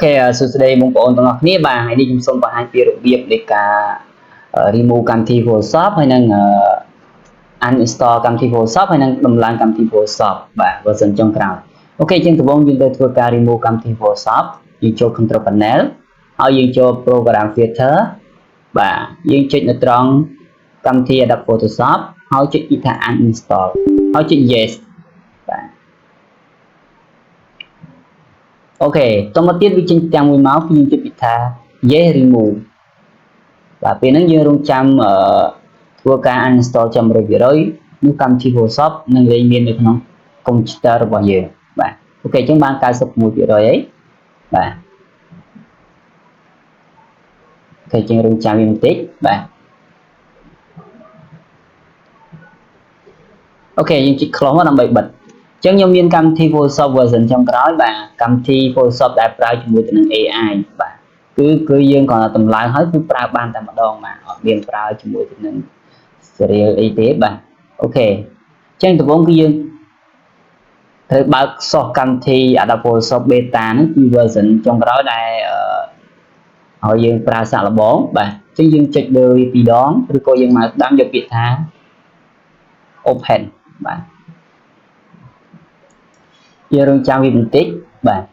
Ok, số đây mong bọn tụi nó bà hãy đi chung xong và hai phía được biết để cả remove cam thi Photoshop hay năng uninstall cam thi Photoshop hay năng đầm lan cam thi Photoshop bà version trong crowd. Ok, trên tụi bọn chúng tôi thua cả remove cam thi Photoshop dùng cho control panel họ dùng cho program filter bà dùng trên là trong cam thi Adobe Photoshop họ chích đi thả uninstall họ chích yes bà. Ok, trong một tiết vi trình trang mùi máu khi chúng ta dễ remove và vì nó như rung chăm thua ca uninstall trong rồi nếu cầm chi Photoshop nâng lên miền được không computer bao nhiêu và ok chúng bạn ca sập một rồi ấy và ok trên rung chăm miền tích và ok nhưng chỉ clone nó bị bật chẳng như miền cầm thi Photoshop version trong cái và cầm thi Photoshop đại pra chúng tôi từ AI và cứ dương còn là tầm lại hết cứ pra ban tại một đòn mà họ miền pra chúng tôi từ serial y tế bạn ok trên tụi bốn cái dương thời bác so cam thì Adobe Photoshop beta nóคือ version trong đó đây họ dương pra xạ là 4 bạn chứ dương check đời vì đó rồi cô dương mà đang được việc tháng open bạn giờ trang vi tích bạn